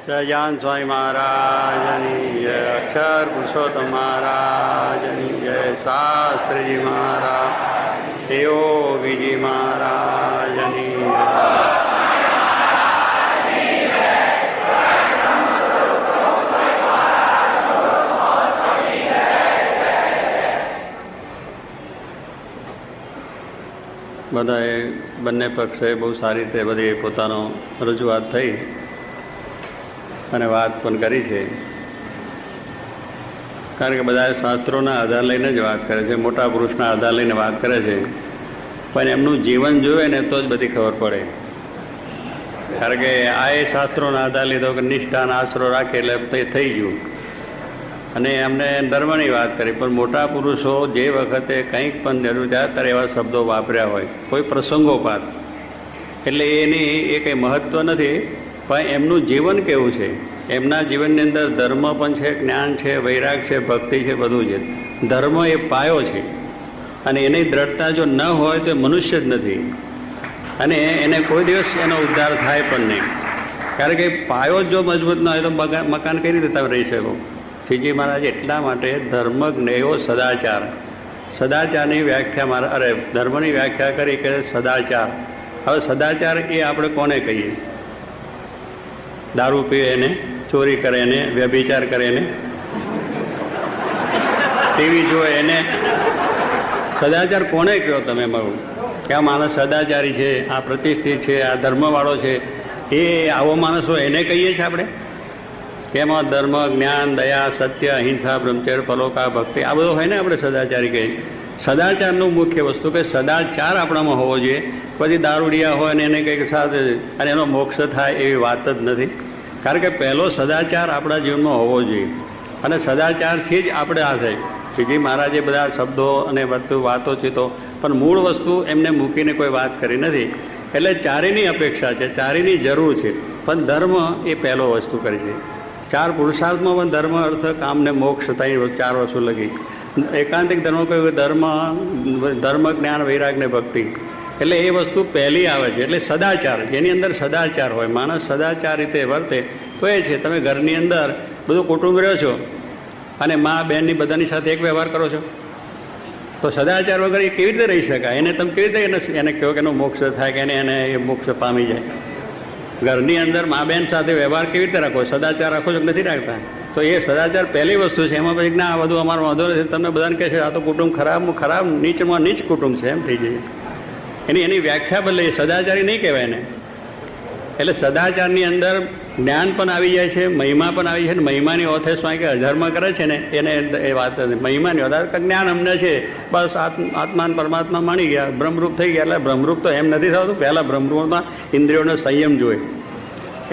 સહજાન સ્વામી મહારાજની જય, અક્ષર પુરુષોત્તમ મહારાજની જય, શાસ્ત્રીજી મહારાજ, યોગીજી મહારાજની જય. બધાએ બંને પક્ષે બહુ સારી રીતે બધી પોતાનો રજૂઆત થઈ અને વાત પણ કરી છે. કારણ કે બધા શાસ્ત્રોના આધાર લઈને જ વાત કરે છે, મોટા પુરુષના આધાર લઈને વાત કરે છે, પણ એમનું જીવન જોવે ને તો જ બધી ખબર પડે. કારણ કે આ એ શાસ્ત્રોના આધાર લીધો કે નિષ્ઠાના આશરો રાખે એટલે તે થઈ ગયું, અને એમને ધર્મની વાત કરી. પણ મોટા પુરુષો જે વખતે કંઈક પણ જરૂર થાય ત્યારે એવા શબ્દો વાપર્યા હોય, કોઈ પ્રસંગોપાત, એટલે એની એ કંઈ મહત્ત્વ નથી, પણ એમનું જીવન કેવું છે, એમના જીવનની અંદર ધર્મ પણ છે, જ્ઞાન છે, વૈરાગ છે, ભક્તિ છે, બધું છે. ધર્મ એ પાયો છે, અને એની દ્રઢતા જો ન હોય તો મનુષ્ય જ નથી, અને એને કોઈ દિવસ એનો ઉદ્ધાર થાય પણ નહીં. કારણ કે પાયો જો મજબૂત ન હોય તો મકાન કઈ રીતે તમે રહી શકો. શ્રીજી મહારાજ એટલા માટે ધર્મ જ્ઞેયો સદાચાર, સદાચારની વ્યાખ્યા ધર્મની વ્યાખ્યા કરી કે સદાચાર. હવે સદાચાર એ આપણે કોને કહીએ? દારૂ પીએ એને, ચોરી કરે એને, વ્યભિચાર કરે એને, ટીવી જોવે એને, સદાચાર કોને કહો તમે? મારું કે આ માણસ સદાચારી છે, આ પ્રતિષ્ઠિત છે, આ ધર્મવાળો છે, એ આવો માણસ હોય એને કહીએ છીએ આપણે? એમાં ધર્મ, જ્ઞાન, દયા, સત્ય, અહિંસા, બ્રહ્મચર્ય, પરોપકાર, ભક્તિ આ બધું હોય ને આપણે સદાચારી કહીએ. સદાચારનું મુખ્ય વસ્તુ કે સદાચાર આપણામાં હોવો જોઈએ. પછી દારૂડિયા હોય ને એને કંઈક સાથે અને એનો મોક્ષ થાય એવી વાત જ નથી. કારણ કે પહેલો સદાચાર આપણા જીવનમાં હોવો જોઈએ, અને સદાચારથી જ આપણે આ થાય. શ્રીજી મહારાજે બધા શબ્દો અને બધું વાતો છે, તો પણ મૂળ વસ્તુ એમને મૂકીને કોઈ વાત કરી નથી. એટલે ચારેયની અપેક્ષા છે, ચારેયની જરૂર છે, પણ ધર્મ એ પહેલો વસ્તુ કરી છે. ચાર પુરુષાર્થમાં પણ ધર્મ, અર્થ, કામ ને મોક્ષ થાય, ચાર વસ્તુ લગી. એકાંતિક ધર્મ કહ્યું કે ધર્મ, જ્ઞાન, વૈરાગ ને ભક્તિ, એટલે એ વસ્તુ પહેલી આવે છે. એટલે સદાચાર, જેની અંદર સદાચાર હોય, માણસ સદાચાર રીતે વર્તે તો એ છે. તમે ઘરની અંદર બધું કુટુંબ રહ્યો છો અને મા બહેનની બધાની સાથે એક વ્યવહાર કરો છો, તો સદાચાર વગર એ કેવી રીતે રહી શકાય? એને તમે કેવી રીતે એને કહો કે એનો મોક્ષ થાય, કે એને એ મોક્ષ પામી જાય? ઘરની અંદર મા બહેન સાથે વ્યવહાર કેવી રીતે રાખો? સદાચાર રાખો છો કે નથી રાખતા? તો એ સદાચાર પહેલી વસ્તુ છે. એમાં પછી ના આ બધું અમારો વાંધો નથી, તમને બધાને કહે છે આ તો કુટુંબ ખરાબ, નીચમાં નીચ કુટુંબ છે, એમ થઈ જાય. એની વ્યાખ્યા બદલે સદાચારી નહીં કહેવાય એને. એટલે સદાચારની અંદર જ્ઞાન પણ આવી જાય છે, મહિમા પણ આવી જાય છે. મહિમાની ઓથે શું કે અધર્મ કરે છે ને એને એ વાત મહિમાની ઓથે જ્ઞાન અમને છે, બસ આત્માન પરમાત્મા માણી ગયા, બ્રહ્મરૂપ થઈ ગયા. એટલે બ્રહ્મરૂપ તો એમ નથી થતું. પહેલાં બ્રહ્મરૂપમાં ઇન્દ્રિયોનો સંયમ જોઈએ.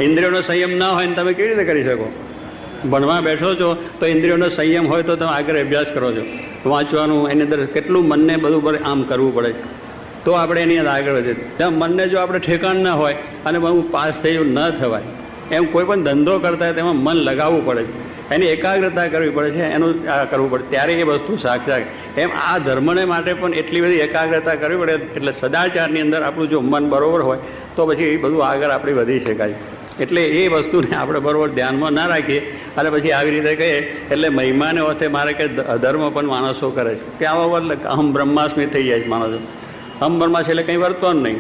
ઇન્દ્રિયોનો સંયમ ના હોય ને તમે કેવી રીતે કરી શકો? ભણવા બેઠો છો તો ઇન્દ્રિયોનો સંયમ હોય તો તમે આગળ અભ્યાસ કરો છો, વાંચવાનું, એની અંદર કેટલું મનને બધું આમ કરવું પડે તો આપણે એની અંદર આગળ વધે. તેમ મનને જો આપણે ઠેકાણ ના હોય અને બહુ પાસ થયું ન થવાય, એમ કોઈ પણ ધંધો કરતા હોય તેમાં મન લગાવવું પડે છે, એની એકાગ્રતા કરવી પડે છે, એનું કરવું પડે ત્યારે એ વસ્તુ સાક્ષાત. એમ આ ધર્મને માટે પણ એટલી બધી એકાગ્રતા કરવી પડે. એટલે સદાચારની અંદર આપણું જો મન બરોબર હોય તો પછી એ બધું આગળ આપણે વધી શકાય. એટલે એ વસ્તુને આપણે બરોબર ધ્યાનમાં ના રાખીએ અને પછી આવી રીતે કહીએ એટલે મહિમાને ઓથે મારે કે અધર્મ પણ માણસો કરે છે. ત્યાં અહમ બ્રહ્માસ્મિ થઈ જાય છે માણસો. અહમ બ્રહ્માસ્મિ એટલે કંઈ વર્તવાનું નહીં,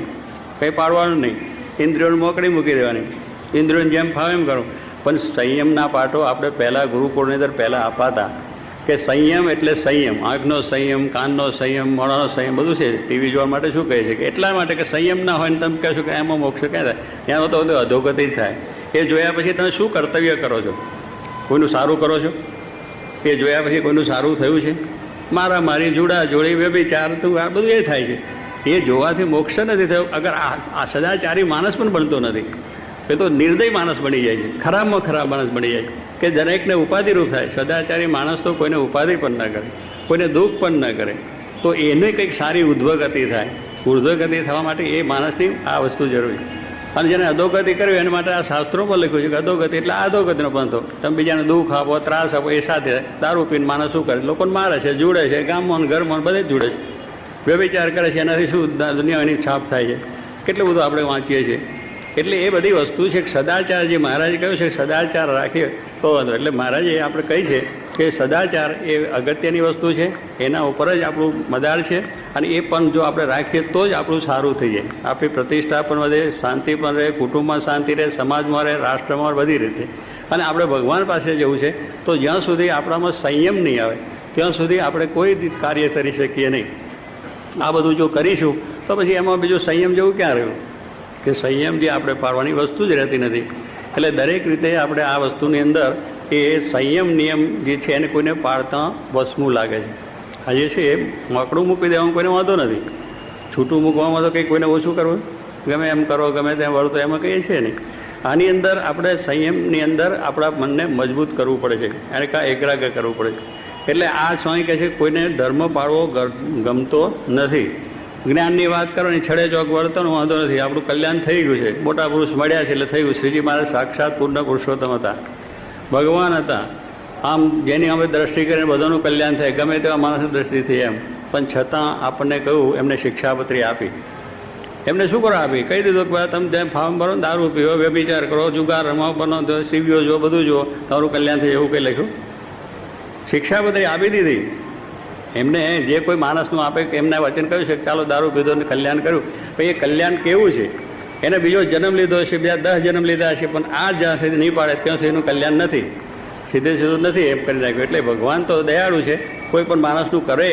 કંઈ પાડવાનું નહીં, ઇન્દ્રિયોને મોકળી મૂકી દેવાની, ઇન્દ્રિયોને જેમ ફાવે એમ કરો. પણ સંયમના પાઠો આપણે પહેલાં ગુરુકુળની અંદર પહેલાં અપાતા કે સંયમ એટલે સંયમ, આંખનો સંયમ, કાનનો સંયમ, મોઢાનો સંયમ બધું છે. ટીવી જોવા માટે શું કહે છે કે એટલા માટે કે સંયમ ના હોય ને તમે કહેશો કે એમાં મોક્ષ ક્યાં થાય? ત્યાં તો બધું અધોગતિ જ થાય. એ જોયા પછી તમે શું કર્તવ્ય કરો છો? કોઈનું સારું કરો છો? એ જોયા પછી કોઈનું સારું થયું છે? મારી જોડા જોડી વ્યભિચાર આ બધું એ થાય છે. એ જોવાથી મોક્ષ નથી થયો. અગર આ સદાચારી માણસ પણ બનતો નથી, એ તો નિર્દય માણસ બની જાય છે, ખરાબમાં ખરાબ માણસ બની જાય કે દરેકને ઉપાધિરૂપ થાય. સદાચારી માણસ તો કોઈને ઉપાધિ પણ ના કરે, કોઈને દુઃખ પણ ના કરે, તો એને કંઈક સારી ઉર્ધ્વગતિ થાય. ઉર્ધ્વગતિ થવા માટે એ માણસની આ વસ્તુ જરૂરી. અને જેને અધોગતિ કરવી એના માટે આ શાસ્ત્રોમાં લખ્યું છે કે અધોગતિ એટલે અધોગતિનો પંથો. તમે બીજાને દુઃખ આપો, ત્રાસ આપો, એ સાથે દારૂ પીને માણસ શું કરે? લોકોને મારે છે, જુડે છે, ગામમાં ઘરમાં બધે જ જુડે છે, વ્યભિચાર કરે છે. એનાથી શું દુનિયાની છાપ થાય છે? કેટલું બધું આપણે વાંચીએ છીએ. એટલે એ બધી વસ્તુ છે કે સદાચાર જે મહારાજે કહ્યું છે સદાચાર રાખીએ તો વાંધો. એટલે મહારાજે આપણે કહી છે કે સદાચાર એ અગત્યની વસ્તુ છે, એના ઉપર જ આપણું મદાર છે, અને એ પણ જો આપણે રાખીએ તો જ આપણું સારું થઈ જાય. આપણી પ્રતિષ્ઠા પણ વધે, શાંતિ પણ રહે, કુટુંબમાં શાંતિ રહે, સમાજમાં રહે, રાષ્ટ્રમાં બધી રીતે. અને આપણે ભગવાન પાસે જવું છે તો જ્યાં સુધી આપણામાં સંયમ નહીં આવે ત્યાં સુધી આપણે કોઈ કાર્ય કરી શકીએ નહીં. આ બધું જો કરીશું તો પછી એમાં બીજું સંયમ જેવું ક્યાં રહ્યું કે સંયમ જે આપણે પાડવાની વસ્તુ જ રહેતી નથી. એટલે દરેક રીતે આપણે આ વસ્તુની અંદર એ સંયમ નિયમ જે છે એને કોઈને પાડતા વસમું લાગે છે. આજે છે એ મોકળું મૂકી દેવામાં કોઈને વાંધો નથી, છૂટું મૂકવામાં તો કંઈ કોઈને ઓછું કરવું, ગમે એમ કરો, ગમે તેમ વળતો, એમાં કંઈ છે નહીં. આની અંદર આપણે સંયમની અંદર આપણા મનને મજબૂત કરવું પડે છે, એને કાં એકાગ્ર કરવું પડે છે. એટલે આ સ્વામી કહે છે કોઈને ધર્મ પાળવો ગમતો નથી. જ્ઞાનની વાત કરવાની છડે ચોક વર્તન વાંધો નથી, આપણું કલ્યાણ થઈ ગયું છે, મોટા પુરુષ મળ્યા છે એટલે થઈ ગયું. શ્રીજી મહારાજ સાક્ષાત પૂર્ણ પુરુષોત્તમ હતા, ભગવાન હતા. આમ જેની અમે દ્રષ્ટિ કરીને બધાનું કલ્યાણ થાય, ગમે તેવા માણસની દ્રષ્ટિથી એમ. પણ છતાં આપણને કહ્યું, એમને શિક્ષાપત્રી આપી. એમને શું કરો આપી? કહી દીધું કે તમે જેમ ફાર્મ ભરો, દારૂ પીવો, વ્યભિચાર કરો, જુગાર રમાવો, બનો, સીવીઓ જો, બધું જુઓ, તમારું કલ્યાણ થાય, એવું કંઈ લખ્યું? શિક્ષાપત્રી આપી દીધી. એમને જે કોઈ માણસનું આપે એમના વચન કહ્યું છે કે ચાલો દારૂ પીધો ને કલ્યાણ કર્યું. પણ એ કલ્યાણ કેવું છે? એને બીજો જન્મ લીધો હશે, બીજા 10 જન્મ લીધા હશે, પણ આ જ્યાં સુધી નહીં પાડે ત્યાં સુધી એનું કલ્યાણ નથી, સીધે સીધું નથી એમ કરી નાખ્યું. એટલે ભગવાન તો દયાળુ છે, કોઈ પણ માણસનું કરે,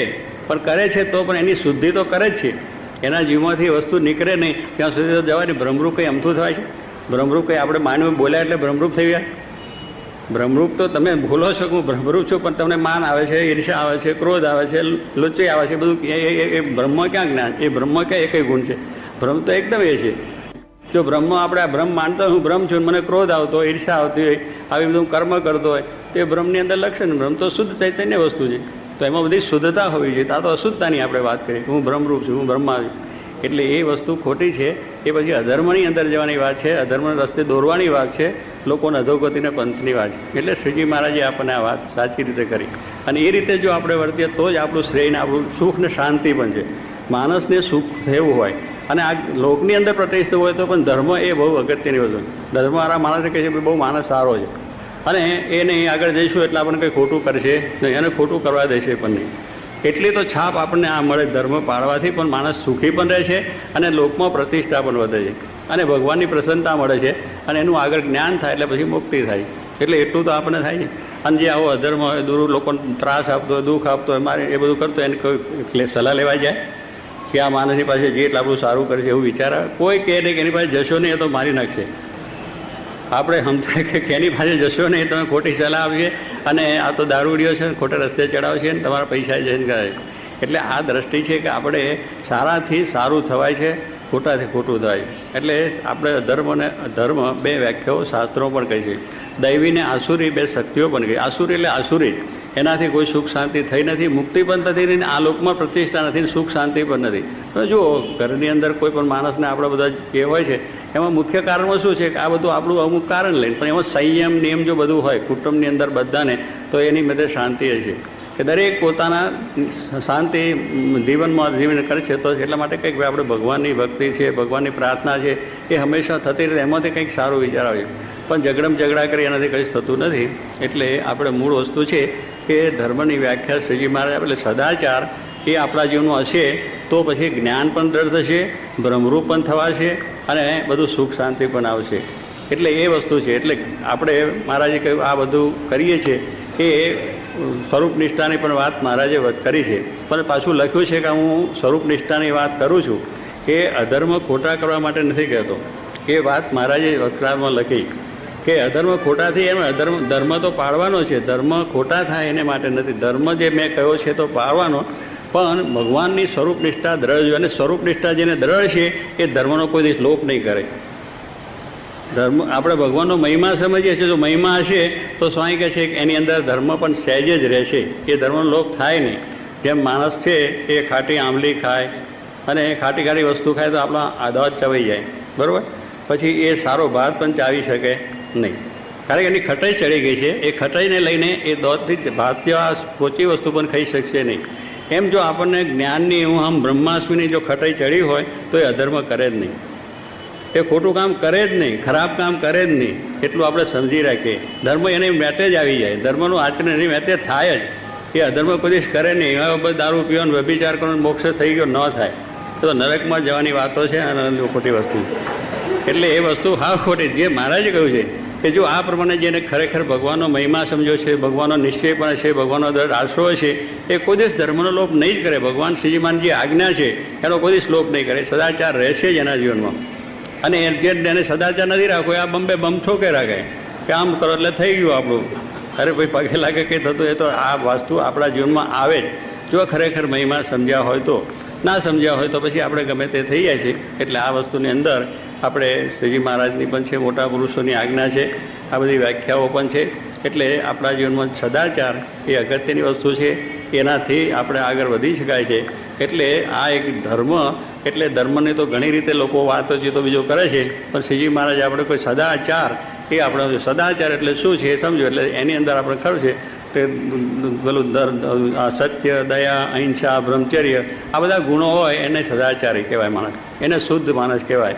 પણ કરે છે તો પણ એની શુદ્ધિ તો કરે જ છે. એના જીવમાંથી વસ્તુ નીકળે નહીં ત્યાં સુધી તો જવાની. ભ્રમરૂપ કંઈ અમથું થવાય છે? ભ્રમરૂપ કંઈ આપણે માનવું બોલ્યા એટલે ભ્રમરૂપ થઈ ગયા? ભ્રમરૂપ તો તમે ભૂલો છો કે હું ભ્રમરૂપ છું, પણ તમને માન આવે છે, ઈર્ષા આવે છે, ક્રોધ આવે છે, લુચ્ચી આવે છે, બધું એ બ્રહ્મ ક્યાં જ્ઞાન? એ બ્રહ્મ ક્યાં એક ગુણ છે? ભ્રમ તો એકદમ એ છે. જો બ્રહ્મ આપણે આ ભ્રમ માનતા હું બ્રહ્મ છું, મને ક્રોધ આવતો હોય, ઈર્ષા આવતી હોય, આવી બધું કર્મ કરતો હોય, તો એ બ્રહ્મની અંદર લક્ષણ. બ્રહ્મ તો શુદ્ધ ચૈતન્ય વસ્તુ છે, તો એમાં બધી શુદ્ધતા હોવી જોઈએ. આ તો અશુદ્ધતાની આપણે વાત કરીએ, હું બ્રહ્મરૂપ છું, હું બ્રહ્મા છું. એટલે એ વસ્તુ ખોટી છે. એ પછી અધર્મની અંદર જવાની વાત છે, અધર્મના રસ્તે દોરવાની વાત છે, લોકોને અધોગતિને પંથની વાત છે. એટલે શ્રીજી મહારાજે આપણને આ વાત સાચી રીતે કરી, અને એ રીતે જો આપણે વર્તીએ તો જ આપણું શ્રેય ને આપણું સુખ ને શાંતિ પણ છે. માણસને સુખ થયું હોય અને આ લોકની અંદર પ્રતિષ્ઠિત હોય તો પણ ધર્મ એ બહુ અગત્યની વસ્તુ. ધર્મવાળા માણસે કહે છે બહુ માણસ સારો છે, અને એને આગળ જઈશું એટલે આપણને કંઈ ખોટું કરશે નહીં, એને ખોટું કરવા દેશે પણ નહીં. એટલી તો છાપ આપણને આ મળે. ધર્મ પાળવાથી પણ માણસ સુખી પણ રહે છે, અને લોકમાં પ્રતિષ્ઠા પણ વધે છે, અને ભગવાનની પ્રસન્નતા મળે છે, અને એનું આગળ જ્ઞાન થાય એટલે પછી મુક્તિ થાય. એટલે એટલું તો આપણને થાય છે. અને જે આવો અધર્મ હોય, દૂર લોકોને ત્રાસ આપતો હોય, દુઃખ આપતો હોય, મારે એ બધું કરતો એને કોઈ સલાહ લેવાઈ જાય કે આ માણસની પાસે જે એટલું આપણું સારું કરે છે એવું વિચાર આવે? કોઈ કહે નહીં કે એની પાસે જશો નહીં, એ તો મારી નાખશે. આપણે સમજાય કે એની પાસે જશો નહીં, તમે ખોટી સલાહ આપીએ, અને આ તો દારૂડીઓ છે, ખોટા રસ્તે ચડાવશે ને તમારા પૈસા જઈને કરે. એટલે આ દ્રષ્ટિ છે કે આપણે સારાથી સારું થવાય છે, ખોટાથી ખોટું થાય. એટલે આપણે અધર્મ અને ધર્મ બે વ્યાખ્યાઓ શાસ્ત્રો પણ કહી છે. દૈવી ને આસુરી બે શક્તિઓ પણ કહી. આસુરી એટલે આસુરી, એનાથી કોઈ સુખ શાંતિ થઈ નથી, મુક્તિ પણ થતી નથી, આ લોકમાં પ્રતિષ્ઠા નથી, સુખ શાંતિ પણ નથી. તો જુઓ, ઘરની અંદર કોઈ પણ માણસને આપણે બધા જે હોય છે એમાં મુખ્ય કારણમાં શું છે કે આ બધું આપણું અમુક કારણ લઈને, પણ એમાં સંયમ નિયમ જો બધું હોય કુટુંબની અંદર બધાને, તો એની મধ্যે શાંતિ હશે કે દરેક પોતાના શાંતિ જીવનમાં જીવન કરે છે. તો એટલા માટે કંઈક આપણે ભગવાનની ભક્તિ છે, ભગવાનની પ્રાર્થના છે, એ હંમેશા થતી રહે, એમાંથી કંઈક સારું વિચાર આવે. પણ ઝઘડા કરી એનાથી કંઈ થતું નથી. એટલે આપણે મૂળ વસ્તુ છે કે ધર્મની વ્યાખ્યા શ્રીજી મહારાજ, એટલે સદાચાર એ આપણા જીવનમાં હશે તો પછી જ્ઞાન પણ દ્રઢ થશે, બ્રહ્મરૂપ પણ થવાશે, અને બધું સુખ શાંતિ પણ આવશે. એટલે એ વસ્તુ છે. એટલે આપણે મહારાજે કહ્યું આ બધું કરીએ છીએ એ સ્વરૂપ નિષ્ઠાની પણ વાત મહારાજે કરી છે. પણ પાછું લખ્યું છે કે હું સ્વરૂપ નિષ્ઠાની વાત કરું છું, એ અધર્મ ખોટા કરવા માટે નથી કહેતો. એ વાત મહારાજે વક્રારમાં લખી કે અધર્મ ખોટાથી એમ ધર્મ તો પાળવાનો છે, ધર્મ ખોટા થાય એને માટે નથી. ધર્મ જે મેં કહ્યો છે તો પાળવાનો, પણ ભગવાનની સ્વરૂપ નિષ્ઠા દ્રઢ જોઈએ. અને સ્વરૂપ નિષ્ઠા જેને દ્રઢ છે એ ધર્મનો કોઈ દિવસ લોપ નહીં કરે. ધર્મ આપણે ભગવાનનો મહિમા સમજીએ છીએ, જો મહિમા હશે તો સ્વામી કહે છે કે એની અંદર ધર્મ પણ સહેજ જ રહેશે, એ ધર્મનો લોપ થાય નહીં. જેમ માણસ છે એ ખાટી આંબલી ખાય અને ખાટી વસ્તુ ખાય તો આપણા આદાત ચવાઈ જાય, બરાબર, પછી એ સારો ભાત પણ ચાવી શકે નહીં, કારણ કે એની ખટાઈ ચડી ગઈ છે. એ ખટાઈને લઈને એ દોધથી ભાત જેવા પોચી વસ્તુ પણ ખાઈ શકશે નહીં. એમ જો આપણને જ્ઞાનની હું બ્રહ્માસ્મિની જો ખટાઈ ચડી હોય તો એ અધર્મ કરે જ નહીં. એ ખોટું કામ કરે જ નહીં, ખરાબ કામ કરે જ નહીં, એટલું આપણે સમજી રાખીએ. ધર્મ એની મેટે જ આવી જાય, ધર્મનું આચરણ એની મેટે થાય જ. એ અધર્મ કોઈ દિવસ કરે નહીં. હવે બધું દારૂ પીવાનો, વ્યભિચાર કરવાનો મોક્ષ થઈ ગયો ન થાય તો નરકમાં જવાની વાતો છે અને ખોટી વસ્તુ છે. એટલે એ વસ્તુ હા ખોટી. જે મહારાજે કહ્યું છે કે જો આ પ્રમાણે જેને ખરેખર ભગવાનનો મહિમા સમજ્યો છે, ભગવાનનો નિશ્ચય પણ છે, ભગવાનનો દર આશરો છે, એ કોઈ દિવસ ધર્મનો લોપ નહીં જ કરે. ભગવાન શ્રીજીમાન જે આજ્ઞા છે એનો કોઈ દિવસ લોપ નહીં કરે. સદાચાર રહેશે જ એના જીવનમાં. અને એને સદાચાર નથી રાખવો, આ બંબે બમ ઠોકે રાખે કે આમ કરો એટલે થઈ ગયું આપણું. અરે ભાઈ પગે લાગે કંઈ થતું, એ તો આ વસ્તુ આપણા જીવનમાં આવે જ જો ખરેખર મહિમા સમજ્યા હોય તો. ના સમજ્યા હોય તો પછી આપણે ગમે તે થઈ જાય છે. એટલે આ વસ્તુની અંદર આપણે શ્રીજી મહારાજની પણ છે, મોટા પુરુષોની આજ્ઞા છે, આ બધી વ્યાખ્યાઓ પણ છે. એટલે આપણા જીવનમાં સદાચાર એ અગત્યની વસ્તુ છે. એનાથી આપણે આગળ વધી શકાય છે. એટલે આ એક ધર્મ, એટલે ધર્મની તો ઘણી રીતે લોકો વાતોચીતો બીજો કરે છે, પણ શ્રીજી મહારાજ આપણે કોઈ સદાચાર એ આપણે સદાચાર એટલે શું છે એ સમજો. એટલે એની અંદર આપણે ખરું છે તે પેલું સત્ય, દયા, અહિંસા, બ્રહ્મચર્ય આ બધા ગુણો હોય એને સદાચારી કહેવાય માણસ. એને શુદ્ધ માણસ કહેવાય.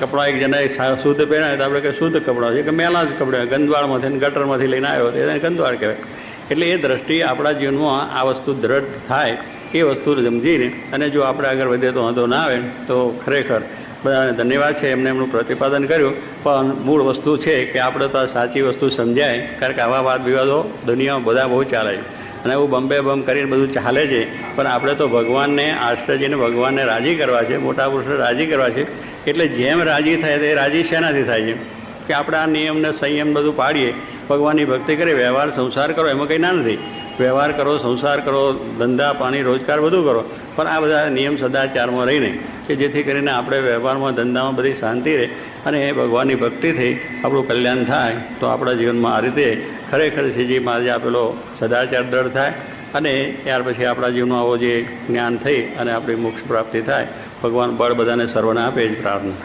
કપડાં એક જણાએ શુદ્ધ પહેરાય તો આપણે કે શુદ્ધ કપડાં છે, કે મેલા જ કપડાં ગંદવાળમાંથી ગટરમાંથી લઈને આવ્યો તો એને ગંદવાળ કહેવાય. એટલે એ દ્રષ્ટિએ આપણા જીવનમાં આ વસ્તુ દ્રઢ થાય એ વસ્તુ સમજીને અને જો આપણે આગળ વધીએ તો વાંધો ના આવે તો ખરેખર બધાને ધન્યવાદ છે. એમને એમનું પ્રતિપાદન કર્યું. પણ મૂળ વસ્તુ છે કે આપણે તો આ સાચી વસ્તુ સમજાય. કારણ કે આવા વાદ વિવાદો દુનિયામાં બધા બહુ ચાલે છે અને એવું બંબે બમ કરીને બધું ચાલે છે. પણ આપણે તો ભગવાનને આશ્રયજીને ભગવાનને રાજી કરવા છે, મોટા પુરુષને રાજી કરવા છે. એટલે જેમ રાજી થાય તો એ રાજી શેનાથી થાય છે કે આપણે આ નિયમને સંયમ બધું પાડીએ, ભગવાનની ભક્તિ કરીએ, વ્યવહાર સંસાર કરો, એમાં કંઈ ના નથી. વ્યવહાર કરો, સંસાર કરો, ધંધા પાણી રોજગાર બધું કરો, પણ આ બધા નિયમ સદાચારમાં રહીને કે જેથી કરીને આપણે વ્યવહારમાં ધંધામાં બધી શાંતિ રહે અને ભગવાનની ભક્તિથી આપણું કલ્યાણ થાય. તો આપણા જીવનમાં આ રીતે ખરેખર શ્રીજી મહારાજે આપેલો સદાચાર દ્રઢ થાય અને ત્યાર પછી આપણા જીવનમાં આવો જે જ્ઞાન થઈ અને આપણી મોક્ષ પ્રાપ્તિ થાય. ભગવાન બળ બધાને સર્વને આપે જ પ્રાર્થના.